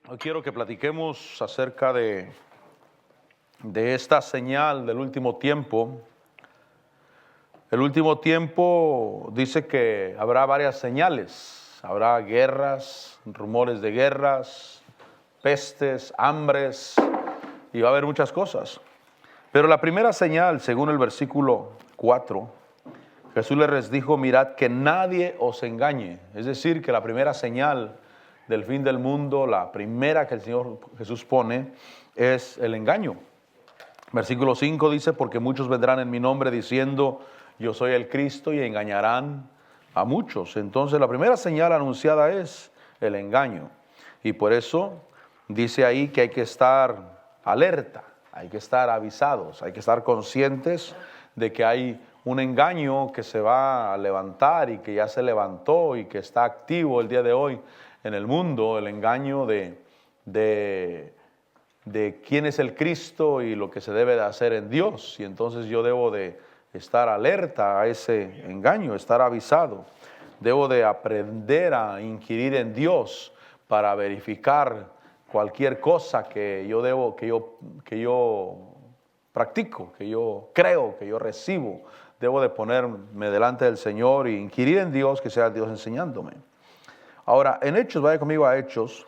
Hoy quiero que platiquemos acerca de esta señal del último tiempo. El último tiempo dice que habrá varias señales. Habrá guerras, rumores de guerras, pestes, hambres, y va a haber muchas cosas. Pero la primera señal, según el versículo 4, Jesús les dijo: mirad que nadie os engañe. Es decir, que la primera señal del fin del mundo, la primera que el Señor Jesús pone, es el engaño. Versículo 5 dice: porque muchos vendrán en mi nombre diciendo yo soy el Cristo, y engañarán a muchos. Entonces la primera señal anunciada es el engaño, y por eso dice ahí que hay que estar alerta, hay que estar avisados, hay que estar conscientes de que hay un engaño que se va a levantar y que ya se levantó y que está activo el día de hoy en el mundo, el engaño de quién es el Cristo y lo que se debe de hacer en Dios. Y entonces yo debo de estar alerta a ese engaño, estar avisado. Debo de aprender a inquirir en Dios para verificar cualquier cosa que yo practico, que yo creo, que yo recibo. Debo de ponerme delante del Señor y inquirir en Dios, que sea Dios enseñándome. Ahora, en Hechos, vaya conmigo a Hechos,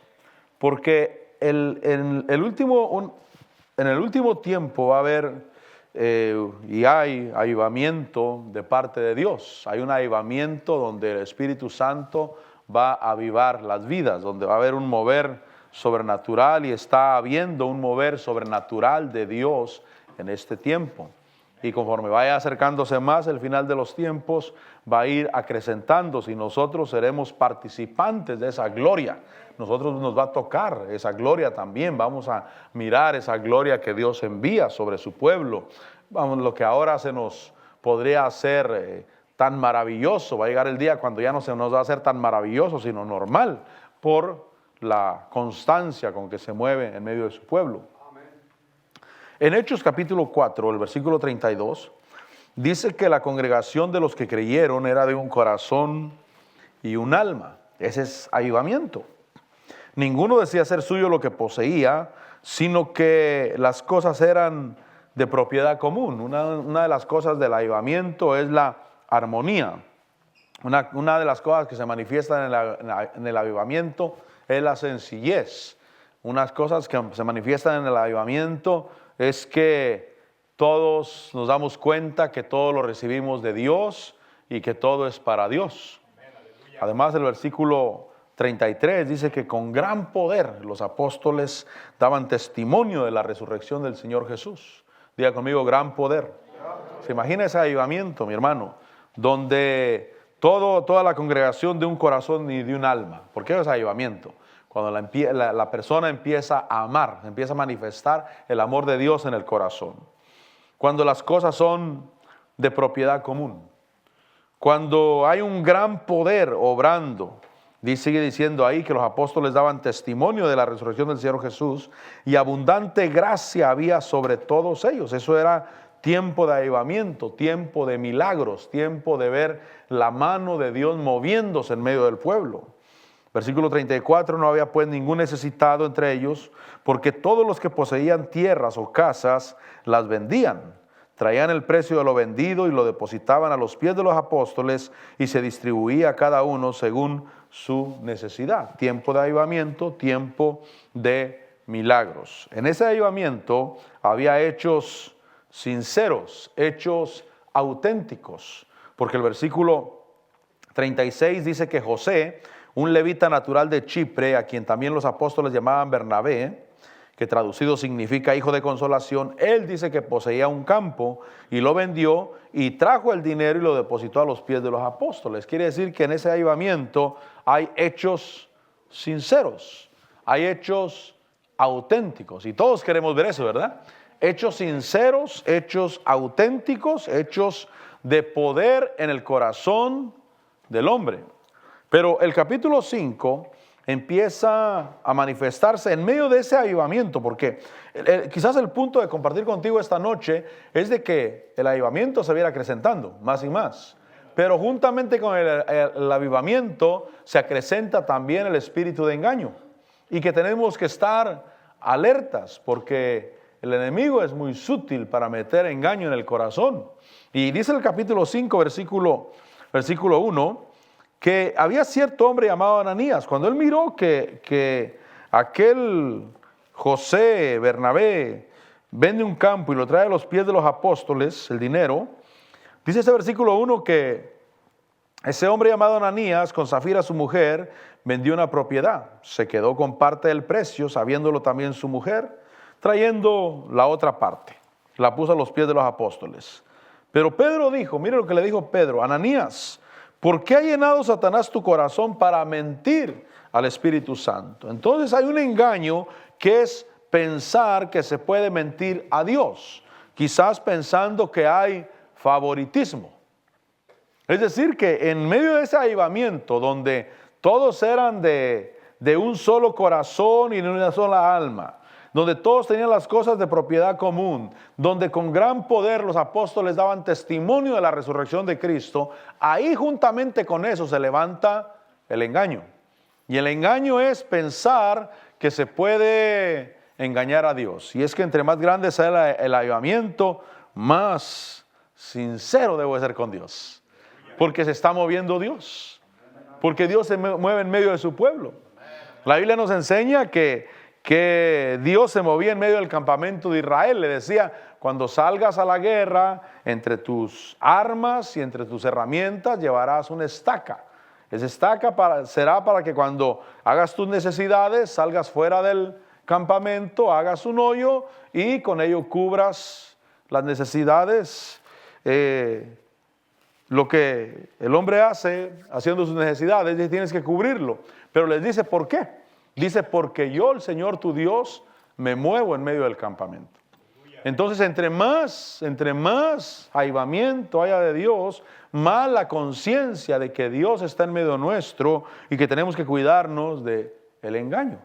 porque en el último tiempo va a haber y hay avivamiento de parte de Dios. Hay un avivamiento donde el Espíritu Santo va a avivar las vidas, donde va a haber un mover sobrenatural, y está habiendo un mover sobrenatural de Dios en este tiempo. Y conforme vaya acercándose más el final de los tiempos, va a ir acrecentándose, y nosotros seremos participantes de esa gloria. Nosotros nos va a tocar esa gloria también. Vamos a mirar esa gloria que Dios envía sobre su pueblo. Lo que ahora se nos podría hacer tan maravilloso, va a llegar el día cuando ya no se nos va a hacer tan maravilloso, sino normal, por la constancia con que se mueve en medio de su pueblo. En Hechos capítulo 4, el versículo 32, dice que la congregación de los que creyeron era de un corazón y un alma. Ese es avivamiento. Ninguno decía ser suyo lo que poseía, sino que las cosas eran de propiedad común. Una de las cosas del avivamiento es la armonía. Una de las cosas que se manifiestan en el avivamiento es la sencillez. Unas cosas que se manifiestan en el avivamiento es que todos nos damos cuenta que todo lo recibimos de Dios y que todo es para Dios. Además, el versículo 33 dice que con gran poder los apóstoles daban testimonio de la resurrección del Señor Jesús. Diga conmigo: gran poder. ¿Se imagina ese avivamiento, mi hermano? Donde toda la congregación de un corazón y de un alma. ¿Por qué es avivamiento? Cuando la persona empieza a amar, empieza a manifestar el amor de Dios en el corazón. Cuando las cosas son de propiedad común. Cuando hay un gran poder obrando. Sigue diciendo ahí que los apóstoles daban testimonio de la resurrección del Señor Jesús, y abundante gracia había sobre todos ellos. Eso era tiempo de avivamiento, tiempo de milagros, tiempo de ver la mano de Dios moviéndose en medio del pueblo. Versículo 34, no había pues ningún necesitado entre ellos, porque todos los que poseían tierras o casas las vendían, traían el precio de lo vendido y lo depositaban a los pies de los apóstoles, y se distribuía a cada uno según su necesidad. Tiempo de avivamiento, tiempo de milagros. En ese avivamiento había hechos sinceros, hechos auténticos, porque el versículo 36 dice que José, un levita natural de Chipre, a quien también los apóstoles llamaban Bernabé, que traducido significa hijo de consolación, él dice que poseía un campo y lo vendió y trajo el dinero y lo depositó a los pies de los apóstoles. Quiere decir que en ese avivamiento hay hechos sinceros, hay hechos auténticos, y todos queremos ver eso, ¿verdad? Hechos sinceros, hechos auténticos, hechos de poder en el corazón del hombre. Pero el capítulo 5 empieza a manifestarse en medio de ese avivamiento, porque quizás el punto de compartir contigo esta noche es de que el avivamiento se viera acrecentando más y más. Pero juntamente con el avivamiento se acrecenta también el espíritu de engaño. y que tenemos que estar alertas porque el enemigo es muy sutil para meter engaño en el corazón. Y dice el capítulo 5, versículo 1, que había cierto hombre llamado Ananías. Cuando él miró que aquel José, Bernabé, vende un campo y lo trae a los pies de los apóstoles, el dinero, dice ese versículo 1 que ese hombre llamado Ananías, con Zafira su mujer, vendió una propiedad. Se quedó con parte del precio, sabiéndolo también su mujer, trayendo la otra parte. La puso a los pies de los apóstoles. Pero Pedro dijo, mire lo que le dijo Pedro, Ananías, ¿por qué ha llenado Satanás tu corazón para mentir al Espíritu Santo? Entonces hay un engaño que es pensar que se puede mentir a Dios, quizás pensando que hay favoritismo. Es decir, que en medio de ese avivamiento donde todos eran de un solo corazón y de una sola alma, donde todos tenían las cosas de propiedad común, donde con gran poder los apóstoles daban testimonio de la resurrección de Cristo, ahí juntamente con eso se levanta el engaño. Y el engaño es pensar que se puede engañar a Dios. Y es que entre más grande sea el avivamiento, más sincero debo ser con Dios. Porque se está moviendo Dios. Porque Dios se mueve en medio de su pueblo. La Biblia nos enseña que Dios se movía en medio del campamento de Israel. Le decía, cuando salgas a la guerra, entre tus armas y entre tus herramientas llevarás una estaca. Esa estaca será para que cuando hagas tus necesidades, salgas fuera del campamento, hagas un hoyo y con ello cubras las necesidades. Lo que el hombre hace haciendo sus necesidades, dice, tienes que cubrirlo. Pero les dice, ¿por qué? Dice, porque yo, el Señor tu Dios, me muevo en medio del campamento. Entonces, entre más avivamiento haya de Dios, más la conciencia de que Dios está en medio nuestro y que tenemos que cuidarnos del engaño.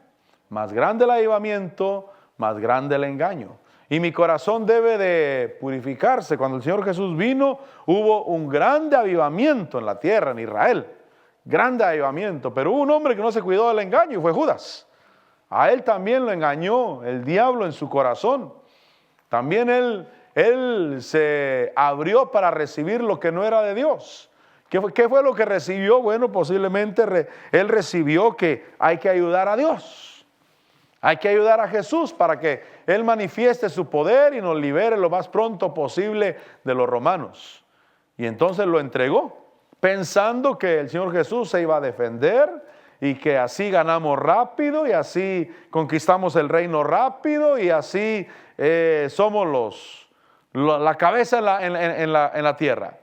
Más grande el avivamiento, más grande el engaño. Y mi corazón debe de purificarse. Cuando el Señor Jesús vino, hubo un grande avivamiento en la tierra, en Israel. Grande avivamiento. Pero hubo un hombre que no se cuidó del engaño y fue Judas. A él también lo engañó el diablo en su corazón. También él se abrió para recibir lo que no era de Dios. ¿Qué fue lo que recibió? Bueno, posiblemente él recibió que hay que ayudar a Dios. Hay que ayudar a Jesús para que Él manifieste su poder y nos libere lo más pronto posible de los romanos. Y entonces lo entregó, pensando que el Señor Jesús se iba a defender y que así ganamos rápido y así conquistamos el reino rápido y así somos la cabeza en la tierra.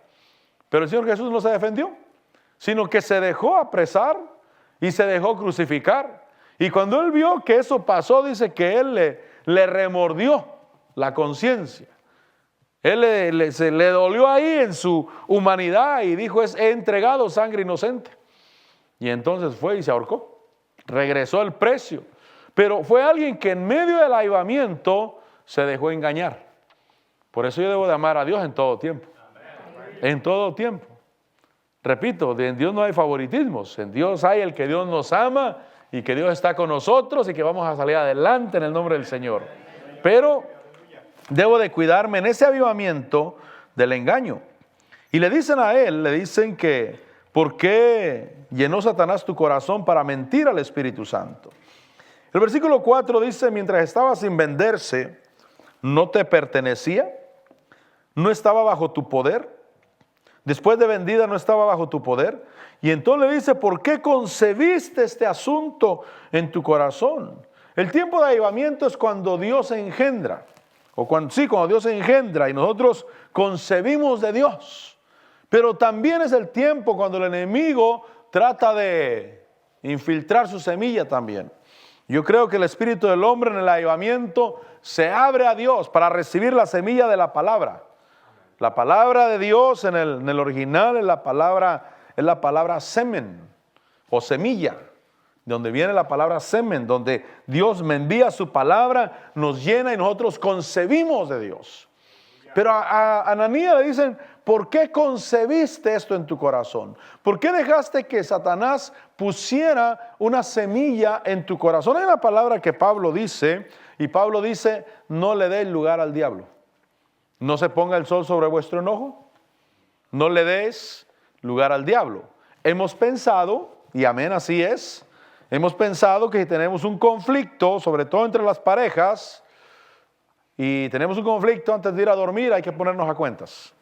Pero el Señor Jesús no se defendió, sino que se dejó apresar y se dejó crucificar. Y cuando él vio que eso pasó, dice que él le remordió la conciencia. Él se le dolió ahí en su humanidad y dijo, he entregado sangre inocente. Y entonces fue y se ahorcó. Regresó el precio. Pero fue alguien que en medio del avivamiento se dejó engañar. Por eso yo debo de amar a Dios en todo tiempo. En todo tiempo. Repito, en Dios no hay favoritismos. En Dios hay el que Dios nos ama y que Dios está con nosotros y que vamos a salir adelante en el nombre del Señor. Pero debo de cuidarme en ese avivamiento del engaño. Y le dicen a él, le dicen que, ¿por qué llenó Satanás tu corazón para mentir al Espíritu Santo? El versículo 4 dice, mientras estaba sin venderse, ¿no te pertenecía? ¿No estaba bajo tu poder? Después de vendida, ¿no estaba bajo tu poder? Y entonces le dice, ¿por qué concebiste este asunto en tu corazón? El tiempo de avivamiento es cuando Dios engendra, cuando Dios engendra y nosotros concebimos de Dios. Pero también es el tiempo cuando el enemigo trata de infiltrar su semilla también. Yo creo que el espíritu del hombre en el avivamiento se abre a Dios para recibir la semilla de la palabra. La palabra de Dios en el original es la palabra semen o semilla, de donde viene la palabra semen, donde Dios me envía su palabra, nos llena y nosotros concebimos de Dios. Pero a Ananías le dicen, ¿por qué concebiste esto en tu corazón? ¿Por qué dejaste que Satanás pusiera una semilla en tu corazón? Hay una palabra que Pablo dice, y Pablo dice, no le des lugar al diablo. No se ponga el sol sobre vuestro enojo. No le des lugar al diablo. Hemos pensado, y amén, así es, hemos pensado que si tenemos un conflicto, sobre todo entre las parejas, y tenemos un conflicto antes de ir a dormir, hay que ponernos a cuentas.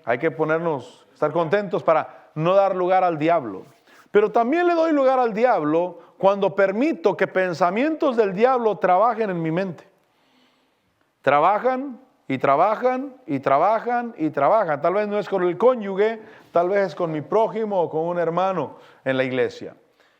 Hay que estar contentos para no dar lugar al diablo. Pero también le doy lugar al diablo cuando permito que pensamientos del diablo trabajen en mi mente. Trabajan y trabajan y trabajan y trabajan. Tal vez no es con el cónyuge, tal vez es con mi prójimo o con un hermano en la iglesia.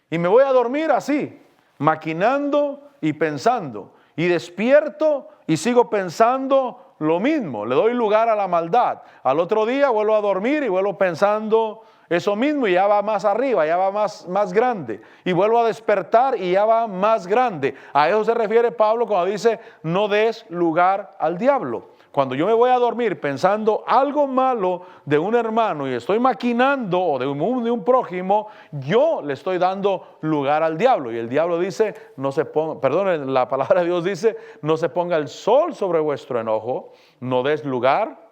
Y me voy a dormir así, maquinando y pensando. Y despierto y sigo pensando lo mismo. Le doy lugar a la maldad. Al otro día vuelvo a dormir y vuelvo pensando eso mismo y ya va más arriba, ya va más grande. Y vuelvo a despertar y ya va más grande. A eso se refiere Pablo cuando dice, no des lugar al diablo. Cuando yo me voy a dormir pensando algo malo de un hermano y estoy maquinando o de un prójimo, yo le estoy dando lugar al diablo. Y el diablo dice, la palabra de Dios dice, no se ponga el sol sobre vuestro enojo, no des lugar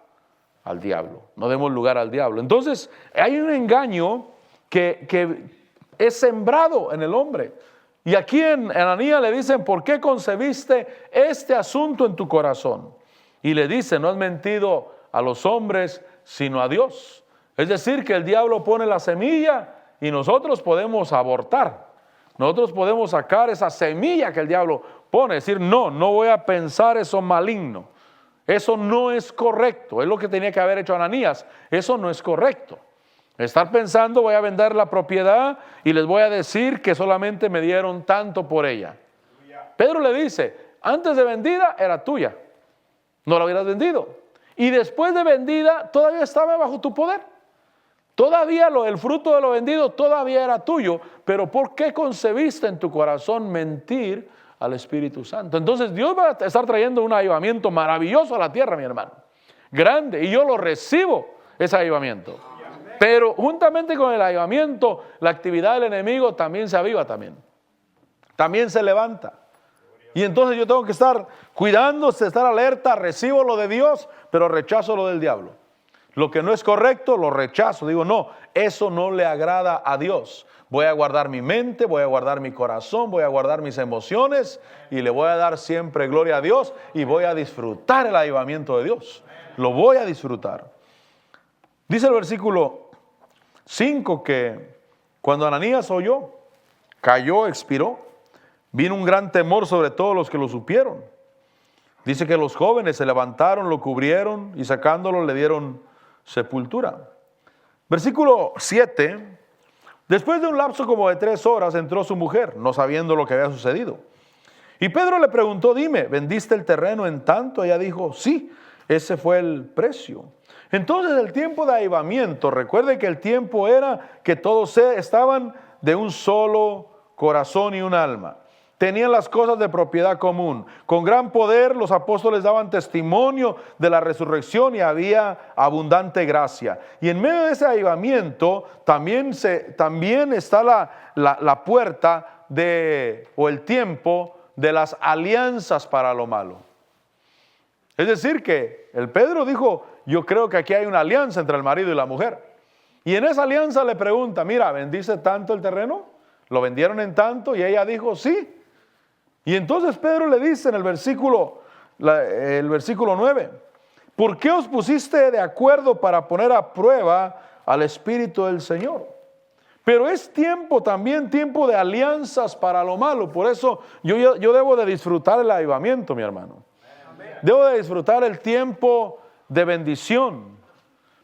al diablo, no demos lugar al diablo. Entonces, hay un engaño que es sembrado en el hombre. Y aquí en Ananías le dicen, ¿por qué concebiste este asunto en tu corazón? Y le dice, no has mentido a los hombres, sino a Dios. Es decir, que el diablo pone la semilla y nosotros podemos abortar. Nosotros podemos sacar esa semilla que el diablo pone. Decir, no voy a pensar eso maligno. Eso no es correcto. Es lo que tenía que haber hecho Ananías. Eso no es correcto. Estar pensando, voy a vender la propiedad y les voy a decir que solamente me dieron tanto por ella. Pedro le dice, antes de vendida era tuya. No la hubieras vendido. Y después de vendida, todavía estaba bajo tu poder. Todavía el fruto de lo vendido todavía era tuyo. Pero ¿por qué concebiste en tu corazón mentir al Espíritu Santo? Entonces Dios va a estar trayendo un avivamiento maravilloso a la tierra, mi hermano. Grande. Y yo lo recibo, ese avivamiento. Pero juntamente con el avivamiento, la actividad del enemigo también se aviva también. También se levanta. Y entonces yo tengo que estar cuidándose, estar alerta, recibo lo de Dios, pero rechazo lo del diablo. Lo que no es correcto, lo rechazo. Digo, no, eso no le agrada a Dios. Voy a guardar mi mente, voy a guardar mi corazón, voy a guardar mis emociones y le voy a dar siempre gloria a Dios y voy a disfrutar el avivamiento de Dios. Lo voy a disfrutar. Dice el versículo 5 que cuando Ananías oyó, cayó, expiró. Vino un gran temor sobre todos los que lo supieron. Dice que los jóvenes se levantaron, lo cubrieron y sacándolo le dieron sepultura. Versículo 7. Después de un lapso como de 3 horas entró su mujer, no sabiendo lo que había sucedido. Y Pedro le preguntó, dime, ¿vendiste el terreno en tanto? Ella dijo, sí, ese fue el precio. Entonces el tiempo de avivamiento, recuerde que el tiempo era que todos estaban de un solo corazón y un alma. Tenían las cosas de propiedad común. Con gran poder los apóstoles daban testimonio de la resurrección y había abundante gracia. Y en medio de ese avivamiento también está la puerta o el tiempo de las alianzas para lo malo. Es decir que el Pedro dijo, yo creo que aquí hay una alianza entre el marido y la mujer. Y en esa alianza le pregunta, mira, ¿vendiste tanto el terreno? ¿Lo vendieron en tanto? Y ella dijo, sí. Y entonces Pedro le dice en el versículo 9, ¿por qué os pusiste de acuerdo para poner a prueba al Espíritu del Señor? Pero es también tiempo de alianzas para lo malo. Por eso yo debo de disfrutar el avivamiento, mi hermano. Debo de disfrutar el tiempo de bendición.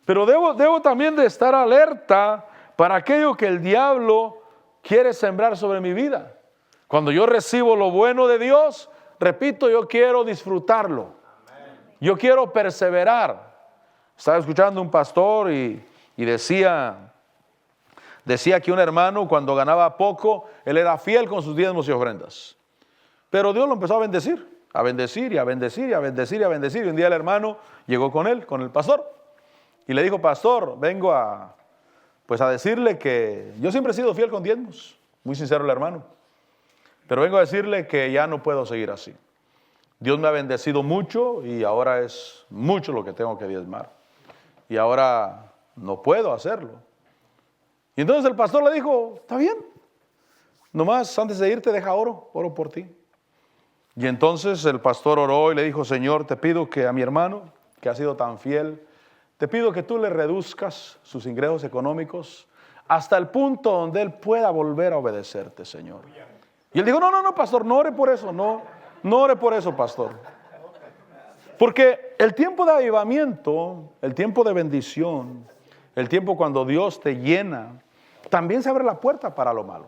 Pero debo también de estar alerta para aquello que el diablo quiere sembrar sobre mi vida. Cuando yo recibo lo bueno de Dios, repito, yo quiero disfrutarlo. Yo quiero perseverar. Estaba escuchando un pastor y decía que un hermano cuando ganaba poco, él era fiel con sus diezmos y ofrendas. Pero Dios lo empezó a bendecir. a bendecir y a bendecir y a bendecir y a bendecir. Y un día el hermano llegó con él, con el pastor, y le dijo: pastor, vengo a decirle que yo siempre he sido fiel con diezmos. Muy sincero el hermano. Pero vengo a decirle que ya no puedo seguir así. Dios me ha bendecido mucho y ahora es mucho lo que tengo que diezmar. Y ahora no puedo hacerlo. Y entonces el pastor le dijo: está bien, nomás antes de irte deja oro por ti. Y entonces el pastor oró y le dijo: Señor, te pido que a mi hermano, que ha sido tan fiel, te pido que tú le reduzcas sus ingresos económicos hasta el punto donde él pueda volver a obedecerte, Señor. Y él dijo: no, pastor, no ore por eso, no ore por eso, pastor. Porque el tiempo de avivamiento, el tiempo de bendición, el tiempo cuando Dios te llena, también se abre la puerta para lo malo.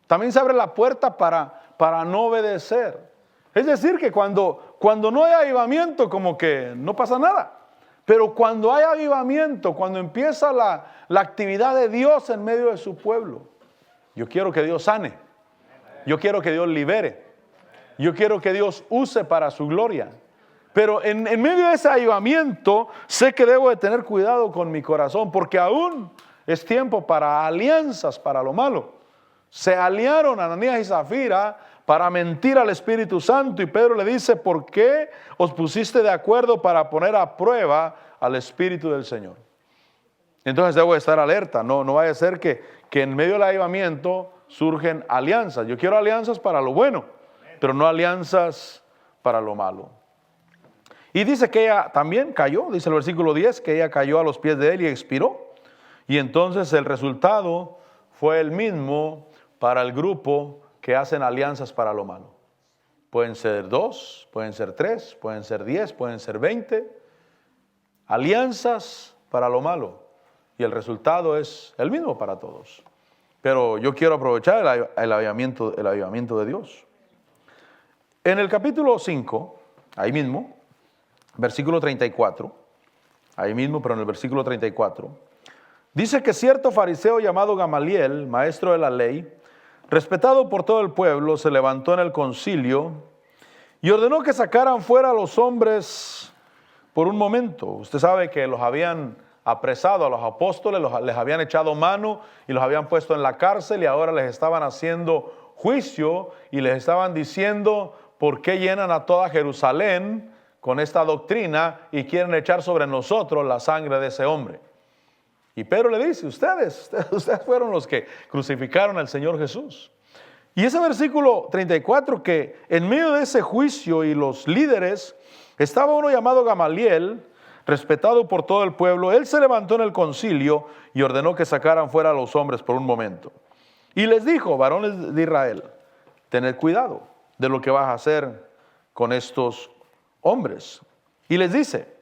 También se abre la puerta para no obedecer. Es decir, que cuando no hay avivamiento, como que no pasa nada. Pero cuando hay avivamiento, cuando empieza la actividad de Dios en medio de su pueblo, yo quiero que Dios sane. Yo quiero que Dios libere. Yo quiero que Dios use para su gloria. Pero en medio de ese avivamiento, sé que debo de tener cuidado con mi corazón, porque aún es tiempo para alianzas para lo malo. Se aliaron Ananías y Zafira para mentir al Espíritu Santo, y Pedro le dice: ¿por qué os pusiste de acuerdo para poner a prueba al Espíritu del Señor? Entonces debo de estar alerta, no vaya a ser que en medio del avivamiento surgen alianzas. Yo quiero alianzas para lo bueno, pero no alianzas para lo malo. Y dice que ella también cayó, dice el versículo 10, que ella cayó a los pies de él y expiró. Y entonces el resultado fue el mismo para el grupo que hacen alianzas para lo malo. Pueden ser 2, pueden ser 3, pueden ser 10, pueden ser 20. Alianzas para lo malo. Y el resultado es el mismo para todos. Pero yo quiero aprovechar el avivamiento de Dios. En el capítulo 5, ahí mismo, versículo 34, ahí mismo, pero en el versículo 34, dice que cierto fariseo llamado Gamaliel, maestro de la ley, respetado por todo el pueblo, se levantó en el concilio y ordenó que sacaran fuera a los hombres por un momento. Usted sabe que los habían apresado a los apóstoles, les habían echado mano y los habían puesto en la cárcel, y ahora les estaban haciendo juicio y les estaban diciendo: ¿por qué llenan a toda Jerusalén con esta doctrina y quieren echar sobre nosotros la sangre de ese hombre? Y Pedro le dice: ustedes fueron los que crucificaron al Señor Jesús. Y ese versículo 34, que en medio de ese juicio y los líderes, estaba uno llamado Gamaliel, respetado por todo el pueblo. Él se levantó en el concilio y ordenó que sacaran fuera a los hombres por un momento. Y les dijo: varones de Israel, tened cuidado de lo que vas a hacer con estos hombres. Y les dice: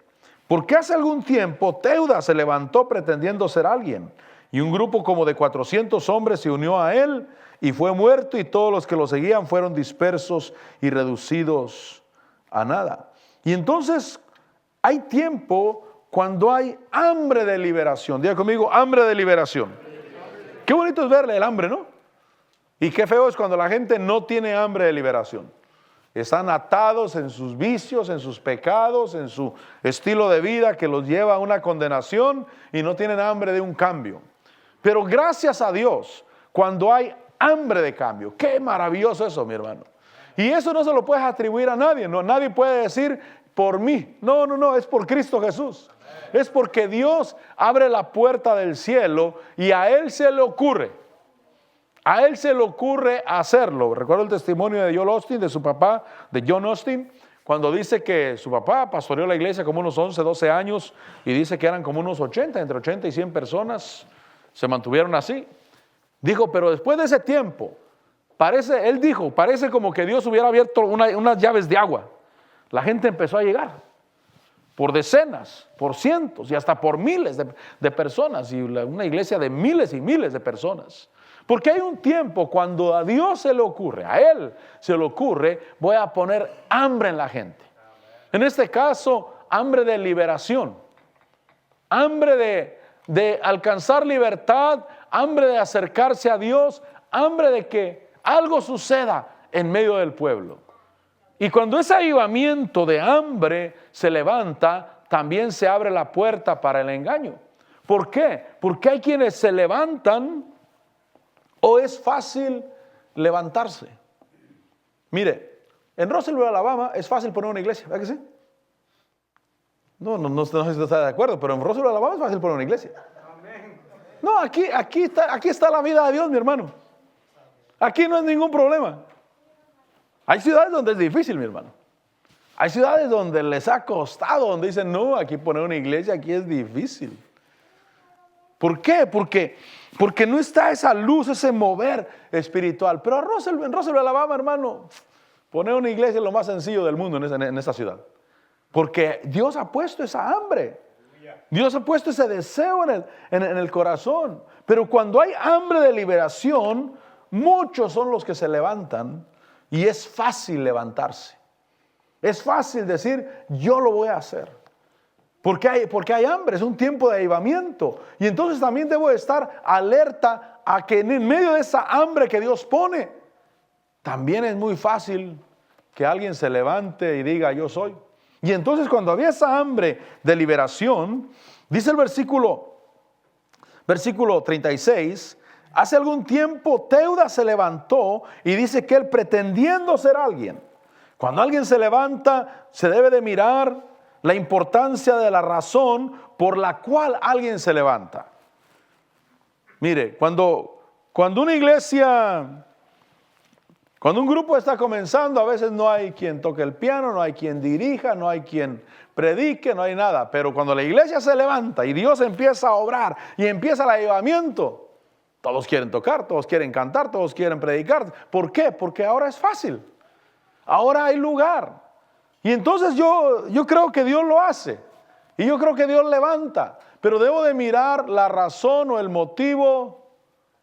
porque hace algún tiempo Teudas se levantó pretendiendo ser alguien, y un grupo como de 400 hombres se unió a él y fue muerto, y todos los que lo seguían fueron dispersos y reducidos a nada. Y entonces hay tiempo cuando hay hambre de liberación. Diga conmigo: hambre de liberación. Qué bonito es verle el hambre, ¿no? Y qué feo es cuando la gente no tiene hambre de liberación. Están atados en sus vicios, en sus pecados, en su estilo de vida que los lleva a una condenación, y no tienen hambre de un cambio. Pero gracias a Dios, cuando hay hambre de cambio, qué maravilloso eso, mi hermano. Y eso no se lo puedes atribuir a nadie, no, nadie puede decir: por mí. No, es por Cristo Jesús. Es porque Dios abre la puerta del cielo y a Él se le ocurre. A Él se le ocurre hacerlo. Recuerdo el testimonio de Joel Osteen, de su papá, de John Osteen, cuando dice que su papá pastoreó la iglesia como unos 11, 12 años, y dice que eran como unos 80, entre 80 y 100 personas, se mantuvieron así. Dijo: pero después de ese tiempo, parece como que Dios hubiera abierto unas llaves de agua. La gente empezó a llegar, por decenas, por cientos y hasta por miles de personas, y una iglesia de miles y miles de personas. Porque hay un tiempo cuando a Dios se le ocurre, a Él se le ocurre: voy a poner hambre en la gente. En este caso, hambre de liberación, hambre de alcanzar libertad, hambre de acercarse a Dios, hambre de que algo suceda en medio del pueblo. Y cuando ese avivamiento de hambre se levanta, también se abre la puerta para el engaño. ¿Por qué? Porque hay quienes se levantan o es fácil levantarse. Mire, en Russellville, Alabama, es fácil poner una iglesia, ¿verdad que sí? No sé si está de acuerdo, pero en Russellville, Alabama es fácil poner una iglesia. No, aquí está la vida de Dios, mi hermano. Aquí no es ningún problema. Hay ciudades donde es difícil, mi hermano. Hay ciudades donde les ha costado, donde dicen, no, aquí poner una iglesia, aquí es difícil. ¿Por qué? Porque no está esa luz, ese mover espiritual. Pero en Russellville, Alabama, hermano, poner una iglesia es lo más sencillo del mundo en esta ciudad. Porque Dios ha puesto esa hambre. Dios ha puesto ese deseo en el corazón. Pero cuando hay hambre de liberación, muchos son los que se levantan y es fácil levantarse. Es fácil decir, yo lo voy a hacer. Porque hay hambre, es un tiempo de avivamiento. Y entonces también debo estar alerta a que en medio de esa hambre que Dios pone, también es muy fácil que alguien se levante y diga, yo soy. Y entonces cuando había esa hambre de liberación, dice el versículo 36, hace algún tiempo Teudas se levantó y dice que él pretendiendo ser alguien. Cuando alguien se levanta, se debe de mirar la importancia de la razón por la cual alguien se levanta. Mire, cuando una iglesia, cuando un grupo está comenzando, a veces no hay quien toque el piano, no hay quien dirija, no hay quien predique, no hay nada. Pero cuando la iglesia se levanta y Dios empieza a obrar y empieza el avivamiento, todos quieren tocar, todos quieren cantar, todos quieren predicar. ¿Por qué? Porque ahora es fácil. Ahora hay lugar. Y entonces yo creo que Dios lo hace. Y yo creo que Dios levanta. Pero debo de mirar la razón o el motivo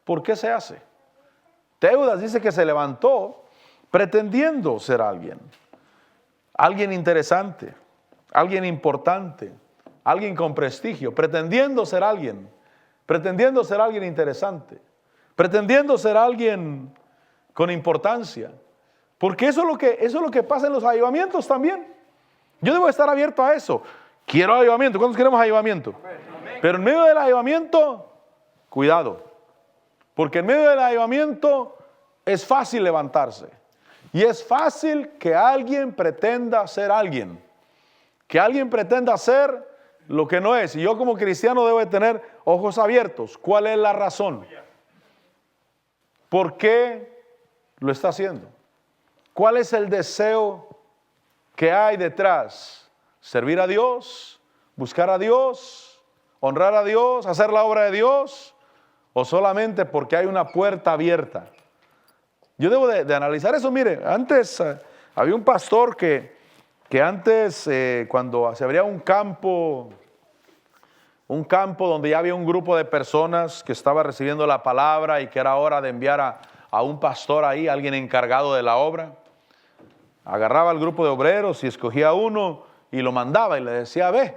por qué se hace. Teudas dice que se levantó pretendiendo ser alguien. Alguien interesante. Alguien importante. Alguien con prestigio. Pretendiendo ser alguien. Pretendiendo ser alguien interesante. Pretendiendo ser alguien con importancia. Porque eso es lo que pasa en los avivamientos también. Yo debo estar abierto a eso. Quiero avivamiento. ¿Cuántos queremos avivamiento? Amén. Pero en medio del avivamiento, cuidado. Porque en medio del avivamiento es fácil levantarse. Y es fácil que alguien pretenda ser alguien. Que alguien pretenda ser lo que no es. Y yo como cristiano debo de tener ojos abiertos. ¿Cuál es la razón? ¿Por qué lo está haciendo? ¿Cuál es el deseo que hay detrás? ¿Servir a Dios? ¿Buscar a Dios? ¿Honrar a Dios? ¿Hacer la obra de Dios? ¿O solamente porque hay una puerta abierta? Yo debo de analizar eso. Mire, antes había un pastor que antes cuando se abría un campo donde ya había un grupo de personas que estaba recibiendo la palabra y que era hora de enviar a un pastor ahí, alguien encargado de la obra. Agarraba al grupo de obreros y escogía uno y lo mandaba y le decía, ve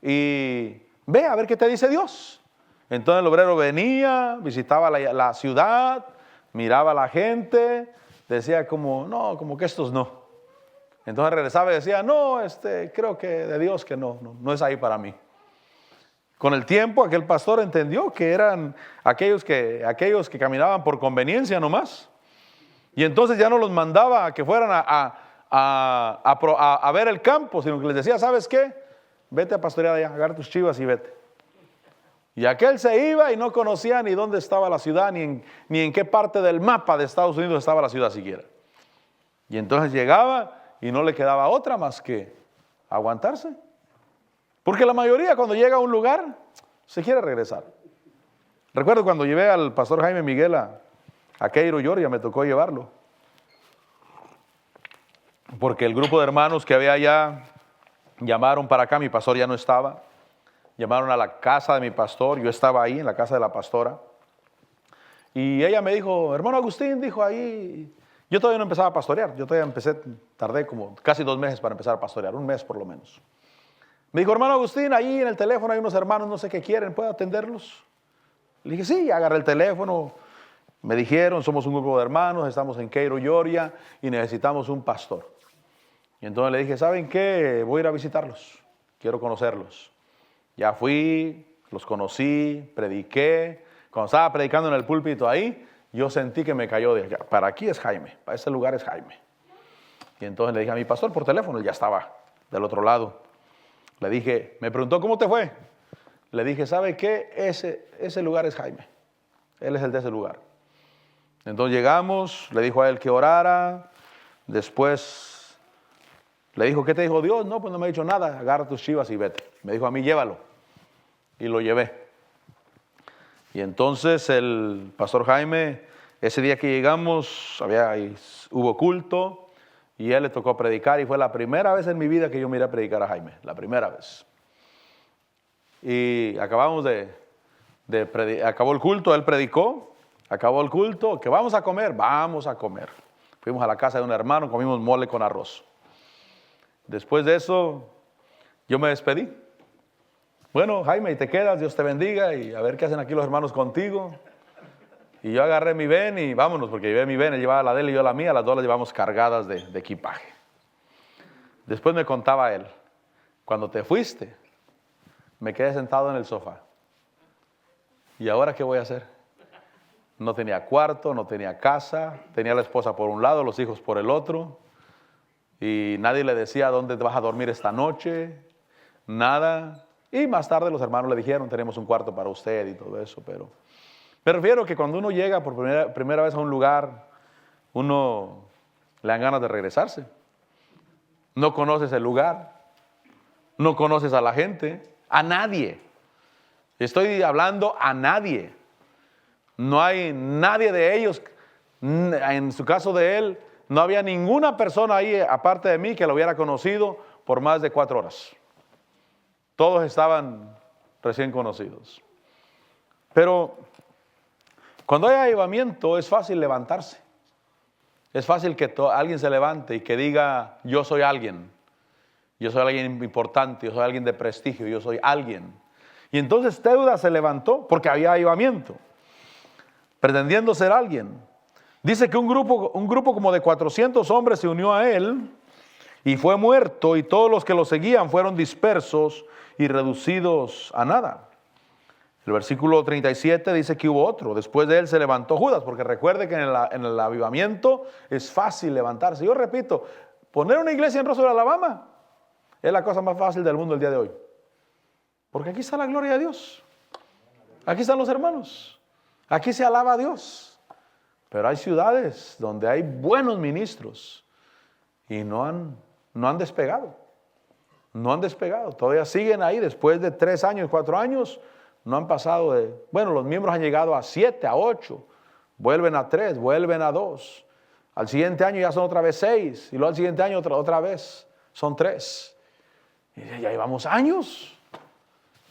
a ver qué te dice Dios. Entonces el obrero venía, visitaba la ciudad, miraba a la gente, decía como que estos no. Entonces regresaba y decía, no, creo que de Dios que no es ahí para mí. Con el tiempo aquel pastor entendió que eran aquellos que caminaban por conveniencia nomás. Y entonces ya no los mandaba a que fueran a ver el campo, sino que les decía, ¿sabes qué? Vete a pastorear allá, agarra tus chivas y vete. Y aquel se iba y no conocía ni dónde estaba la ciudad, ni en qué parte del mapa de Estados Unidos estaba la ciudad siquiera. Y entonces llegaba y no le quedaba otra más que aguantarse. Porque la mayoría cuando llega a un lugar se quiere regresar. Recuerdo cuando llevé al pastor Jaime Miguel a Cairo, Georgia, me tocó llevarlo. Porque el grupo de hermanos que había allá llamaron para acá, mi pastor ya no estaba. Llamaron a la casa de mi pastor, yo estaba ahí en la casa de la pastora. Y ella me dijo, hermano Agustín, dijo ahí, yo todavía no empezaba a pastorear, tardé como casi 2 meses para empezar a pastorear, 1 mes por lo menos. Me dijo, hermano Agustín, ahí en el teléfono hay unos hermanos, no sé qué quieren, ¿puedo atenderlos? Le dije, sí, agarré el teléfono. Me dijeron, somos un grupo de hermanos, estamos en Cairo, Georgia, y necesitamos un pastor. Y entonces le dije, ¿saben qué? Voy a ir a visitarlos, quiero conocerlos. Ya fui, los conocí, prediqué. Cuando estaba predicando en el púlpito ahí, yo sentí que me cayó de allá. Para aquí es Jaime, para ese lugar es Jaime. Y entonces le dije a mi pastor por teléfono, él ya estaba del otro lado. Le dije, me preguntó, ¿cómo te fue? Le dije, ¿sabe qué? Ese lugar es Jaime. Él es el de ese lugar. Entonces llegamos, le dijo a él que orara. Después le dijo, ¿qué te dijo Dios? No, pues no me ha dicho nada. Agarra tus chivas y vete. Me dijo a mí, llévalo. Y lo llevé. Y entonces el pastor Jaime, ese día que llegamos, hubo culto. Y a él le tocó predicar y fue la primera vez en mi vida que yo miré a predicar a Jaime, la primera vez. Y acabamos acabó el culto, él predicó, acabó el culto, que vamos a comer. Fuimos a la casa de un hermano, comimos mole con arroz. Después de eso, yo me despedí. Bueno, Jaime, y te quedas, Dios te bendiga y a ver qué hacen aquí los hermanos contigo. Y yo agarré mi ven y vámonos, porque llevé mi ven, él llevaba la de él y yo la mía, las dos las llevamos cargadas de equipaje. Después me contaba él, cuando te fuiste, me quedé sentado en el sofá. ¿Y ahora qué voy a hacer? No tenía cuarto, no tenía casa, tenía la esposa por un lado, los hijos por el otro, y nadie le decía dónde te vas a dormir esta noche, nada. Y más tarde los hermanos le dijeron, tenemos un cuarto para usted y todo eso, pero... Me refiero que cuando uno llega por primera vez a un lugar, uno le dan ganas de regresarse. No conoces el lugar, no conoces a la gente, a nadie. Estoy hablando a nadie. No hay nadie de ellos. En su caso de él, no había ninguna persona ahí, aparte de mí, que lo hubiera conocido por más de 4 horas. Todos estaban recién conocidos. Pero... cuando hay avivamiento es fácil levantarse. Es fácil que alguien se levante y que diga, yo soy alguien. Yo soy alguien importante, yo soy alguien de prestigio, yo soy alguien. Y entonces Teudas se levantó porque había avivamiento, pretendiendo ser alguien. Dice que un grupo como de 400 hombres se unió a él y fue muerto, y todos los que lo seguían fueron dispersos y reducidos a nada. El versículo 37 dice que hubo otro. Después de él se levantó Judas, porque recuerde que en el avivamiento es fácil levantarse. Yo repito, poner una iglesia en Roswell, Alabama, es la cosa más fácil del mundo el día de hoy. Porque aquí está la gloria de Dios. Aquí están los hermanos. Aquí se alaba a Dios. Pero hay ciudades donde hay buenos ministros y no han despegado. No han despegado. Todavía siguen ahí después de 3 años, 4 años. No han pasado los miembros han llegado a 7, a 8, vuelven a 3, vuelven a 2. Al siguiente año ya son otra vez 6, y luego al siguiente año otra vez son 3. Y ya llevamos años.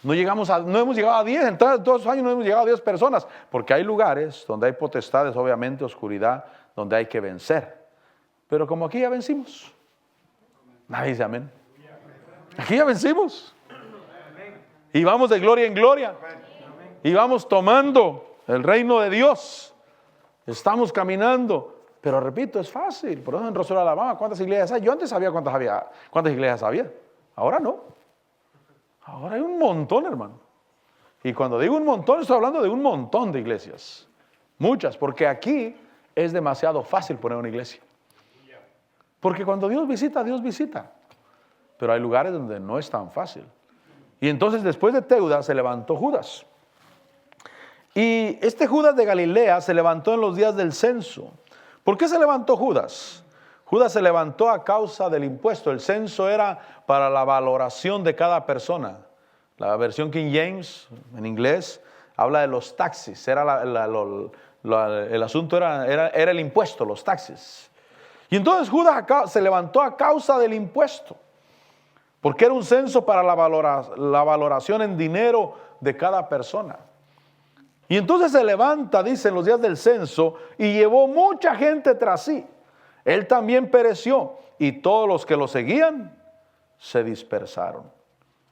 No hemos llegado a 10, en todos los años no hemos llegado a 10 personas, porque hay lugares donde hay potestades, obviamente, oscuridad, donde hay que vencer. Pero como aquí ya vencimos. Nadie dice amén. Aquí ya vencimos. Y vamos de gloria en gloria. Y vamos tomando el reino de Dios. Estamos caminando. Pero repito, es fácil. Por eso en Roswell, Alabama, ¿cuántas iglesias hay? Yo antes sabía cuántas iglesias había. Ahora no. Ahora hay un montón, hermano. Y cuando digo un montón, estoy hablando de un montón de iglesias. Muchas, porque aquí es demasiado fácil poner una iglesia. Porque cuando Dios visita, Dios visita. Pero hay lugares donde no es tan fácil. Y entonces después de Teudas se levantó Judas. Y este Judas de Galilea se levantó en los días del censo. ¿Por qué se levantó Judas? Judas se levantó a causa del impuesto. El censo era para la valoración de cada persona. La versión King James, en inglés, habla de los taxes. El asunto era el impuesto, los taxes. Y entonces Judas se levantó a causa del impuesto. Porque era un censo para la valoración en dinero de cada persona. Y entonces se levanta, dice, en los días del censo, y llevó mucha gente tras sí. Él también pereció, y todos los que lo seguían se dispersaron.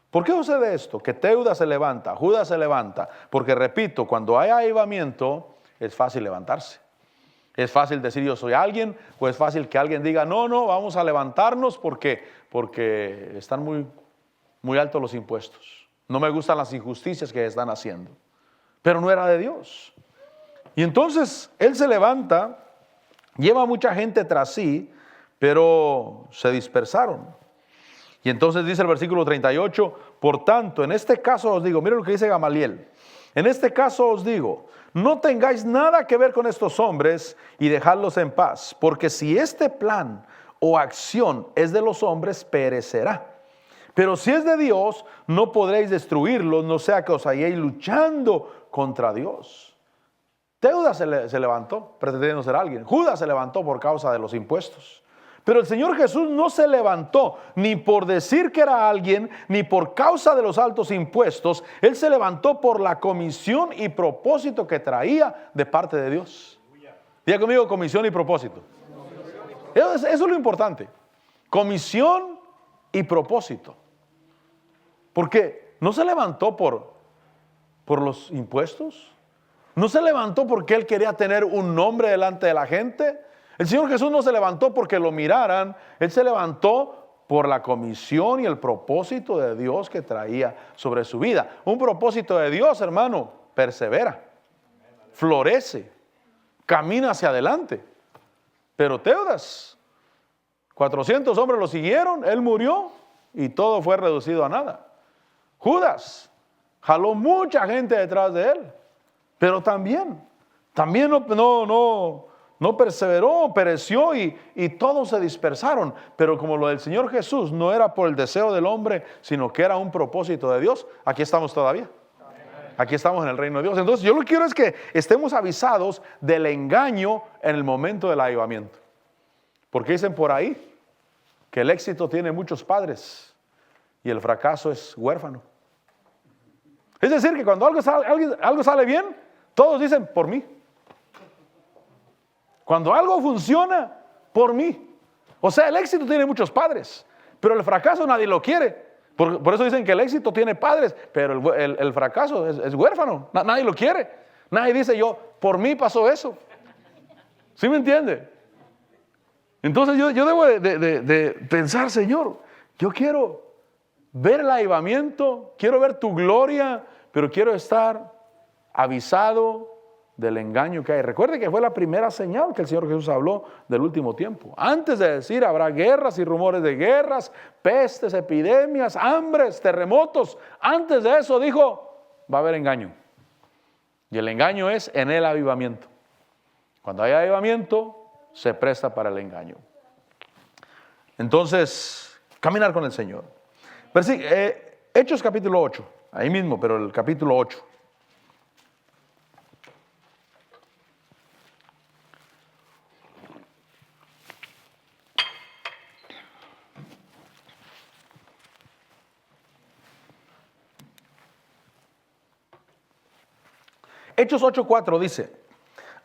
¿Por qué sucede esto? Que Teudas se levanta, Judas se levanta, porque repito, cuando hay avivamiento es fácil levantarse. Es fácil decir yo soy alguien, o es fácil que alguien diga, no, vamos a levantarnos porque están muy altos los impuestos. No me gustan las injusticias que están haciendo. Pero no era de Dios. Y entonces él se levanta, lleva a mucha gente tras sí, pero se dispersaron. Y entonces dice el versículo 38, por tanto, en este caso os digo, miren lo que dice Gamaliel, en este caso os digo, no tengáis nada que ver con estos hombres y dejadlos en paz, porque si este plan o acción es de los hombres, perecerá. Pero si es de Dios, no podréis destruirlos, no sea que os halléis luchando contra Dios. Teudas se levantó pretendiendo ser alguien. Judas se levantó por causa de los impuestos. Pero el Señor Jesús no se levantó ni por decir que era alguien, ni por causa de los altos impuestos. Él se levantó por la comisión y propósito que traía de parte de Dios. Diga conmigo, comisión y propósito. Eso es lo importante. Comisión y propósito. Porque no se levantó por los impuestos. No se levantó porque él quería tener un nombre delante de la gente. El Señor Jesús no se levantó porque lo miraran. Él se levantó por la comisión y el propósito de Dios que traía sobre su vida. Un propósito de Dios, hermano, persevera, florece, camina hacia adelante. Pero Teudas, 400 hombres lo siguieron, él murió y todo fue reducido a nada. Judas jaló mucha gente detrás de él. Pero también no perseveró, pereció y todos se dispersaron. Pero como lo del Señor Jesús no era por el deseo del hombre, sino que era un propósito de Dios, aquí estamos todavía. Aquí estamos en el reino de Dios. Entonces yo lo que quiero es que estemos avisados del engaño en el momento del avivamiento. Porque dicen por ahí que el éxito tiene muchos padres y el fracaso es huérfano. Es decir, que cuando algo sale bien, todos dicen, por mí. Cuando algo funciona, por mí. O sea, el éxito tiene muchos padres, pero el fracaso nadie lo quiere. Por eso dicen que el éxito tiene padres, pero el fracaso es huérfano. Nadie lo quiere. Nadie dice, por mí pasó eso. ¿Sí me entiende? Entonces yo debo de pensar, Señor, yo quiero ver el avivamiento, quiero ver tu gloria, pero quiero estar avisado del engaño que hay. Recuerde que fue la primera señal que el Señor Jesús habló del último tiempo. Antes de decir habrá guerras y rumores de guerras, pestes, epidemias, hambres, terremotos. Antes de eso dijo, va a haber engaño. Y el engaño es en el avivamiento. Cuando hay avivamiento, se presta para el engaño. Entonces, caminar con el Señor. Hechos capítulo 8, ahí mismo, pero el capítulo 8. Hechos 8:4 dice,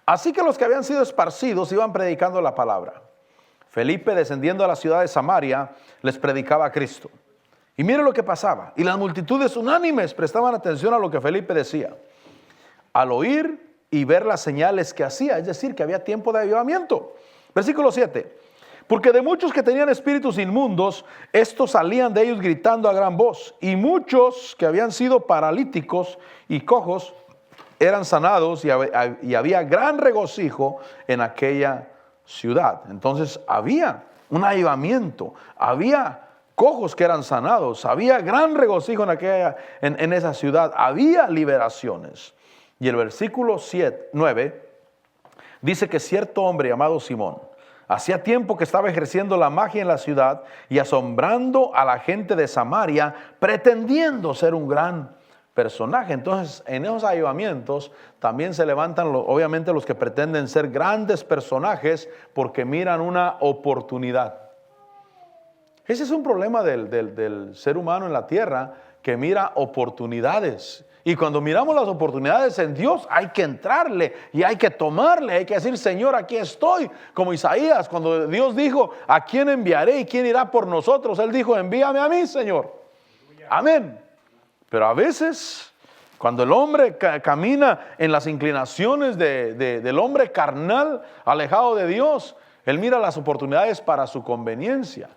así que los que habían sido esparcidos iban predicando la palabra. Felipe, descendiendo a la ciudad de Samaria, les predicaba a Cristo. Y mire lo que pasaba. Y las multitudes unánimes prestaban atención a lo que Felipe decía. Al oír y ver las señales que hacía, es decir, que había tiempo de avivamiento. Versículo 7. Porque de muchos que tenían espíritus inmundos, estos salían de ellos gritando a gran voz. Y muchos que habían sido paralíticos y cojos eran sanados y había gran regocijo en aquella ciudad. Entonces había un avivamiento, había cojos que eran sanados, había gran regocijo en esa ciudad, había liberaciones. Y el versículo 9 dice que cierto hombre llamado Simón, hacía tiempo que estaba ejerciendo la magia en la ciudad y asombrando a la gente de Samaria, pretendiendo ser un gran personaje. Entonces, en esos avivamientos también se levantan, obviamente, los que pretenden ser grandes personajes porque miran una oportunidad. Ese es un problema del ser humano en la tierra, que mira oportunidades. Y cuando miramos las oportunidades en Dios, hay que entrarle y hay que tomarle, hay que decir, Señor, aquí estoy. Como Isaías, cuando Dios dijo, ¿a quién enviaré y quién irá por nosotros? Él dijo, envíame a mí, Señor. Amén. Pero a veces Cuando el hombre camina en las inclinaciones del hombre carnal, alejado de Dios, él mira las oportunidades para su conveniencia.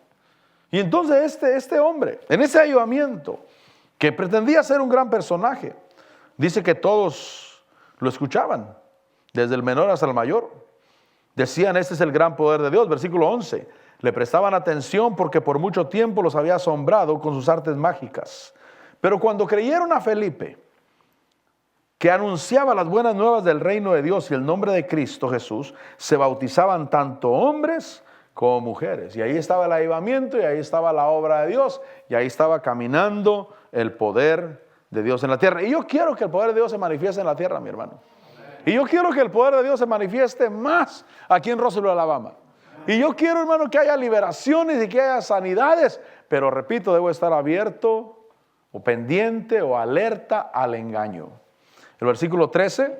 Y entonces este hombre, en ese avivamiento, que pretendía ser un gran personaje, dice que todos lo escuchaban, desde el menor hasta el mayor. Decían, este es el gran poder de Dios. Versículo 11, le prestaban atención porque por mucho tiempo los había asombrado con sus artes mágicas. Pero cuando creyeron a Felipe, que anunciaba las buenas nuevas del reino de Dios y el nombre de Cristo Jesús, se bautizaban tanto hombres como mujeres. Y ahí estaba el avivamiento, y ahí estaba la obra de Dios, y ahí estaba caminando el poder de Dios en la tierra. Y yo quiero que el poder de Dios se manifieste en la tierra, mi hermano. Y yo quiero que el poder de Dios se manifieste más aquí en Roswell, Alabama. Y yo quiero, hermano, que haya liberaciones y que haya sanidades. Pero repito, debo estar abierto o pendiente o alerta al engaño. El versículo 13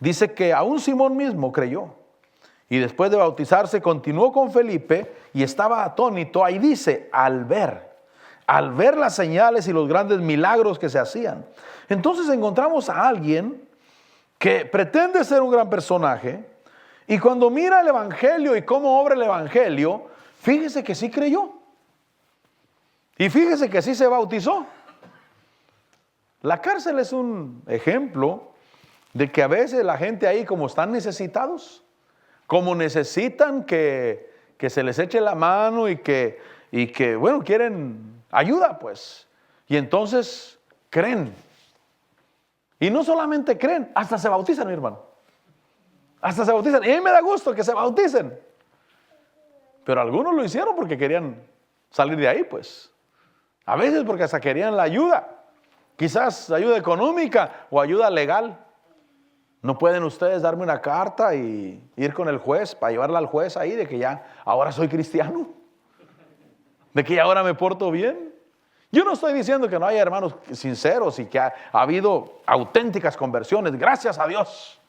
dice que aún Simón mismo creyó. Y después de bautizarse continuó con Felipe y estaba atónito. Ahí dice, al ver las señales y los grandes milagros que se hacían. Entonces encontramos a alguien que pretende ser un gran personaje, y cuando mira el evangelio y cómo obra el evangelio, fíjese que sí creyó. Y fíjese que sí se bautizó. La cárcel es un ejemplo de que a veces la gente ahí, como están necesitados, como necesitan que se les eche la mano y que bueno, quieren ayuda, pues. Y entonces creen. Y no solamente creen, hasta se bautizan, mi hermano. Hasta se bautizan. Y a mí me da gusto que se bauticen. Pero algunos lo hicieron porque querían salir de ahí, pues. A veces porque hasta querían la ayuda. Quizás ayuda económica o ayuda legal. ¿No pueden ustedes darme una carta y ir con el juez para llevarla al juez ahí de que ya ahora soy cristiano? De que ya ahora me porto bien. Yo no estoy diciendo que no haya hermanos sinceros y que ha habido auténticas conversiones, gracias a Dios.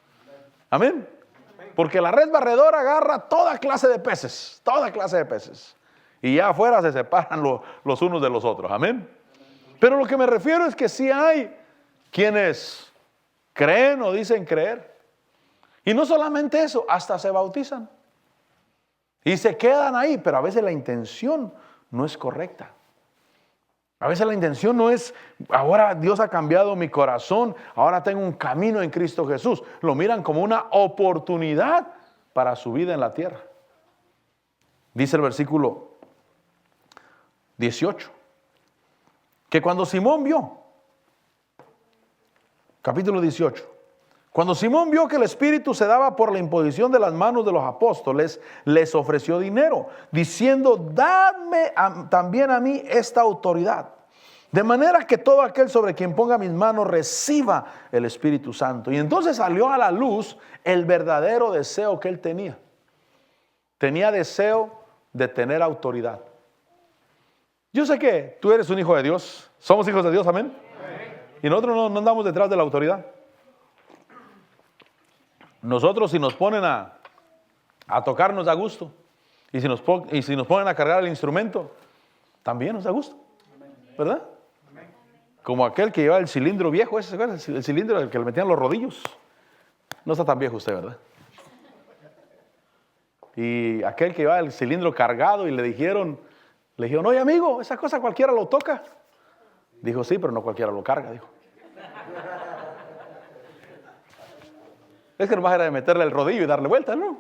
Amén. Porque la red barredora agarra toda clase de peces, y ya afuera se separan los unos de los otros. Amén. Pero lo que me refiero es que sí hay quienes creen o dicen creer. Y no solamente eso, hasta se bautizan. Y se quedan ahí, pero a veces la intención no es correcta. A veces la intención no es, ahora Dios ha cambiado mi corazón, ahora tengo un camino en Cristo Jesús. Lo miran como una oportunidad para su vida en la tierra. Dice el versículo 18, que cuando Simón vio, capítulo 18, cuando Simón vio que el Espíritu se daba por la imposición de las manos de los apóstoles, les ofreció dinero, diciendo, dadme también a mí esta autoridad, de manera que todo aquel sobre quien ponga mis manos reciba el Espíritu Santo. Y entonces salió a la luz el verdadero deseo que él tenía. Tenía deseo de tener autoridad. Yo sé que tú eres un hijo de Dios, somos hijos de Dios, amén. Y nosotros no andamos detrás de la autoridad. Nosotros si nos ponen a tocar nos da gusto. Y si nos ponen a cargar el instrumento, también nos da gusto. ¿Verdad? Como aquel que llevaba el cilindro viejo, ese, el cilindro al que le metían los rodillos. No está tan viejo usted, ¿verdad? Y aquel que llevaba el cilindro cargado y le dijeron, oye amigo, esa cosa cualquiera lo toca. Dijo, sí, pero no cualquiera lo carga, dijo. Es que nomás era de meterle el rodillo y darle vuelta, ¿no?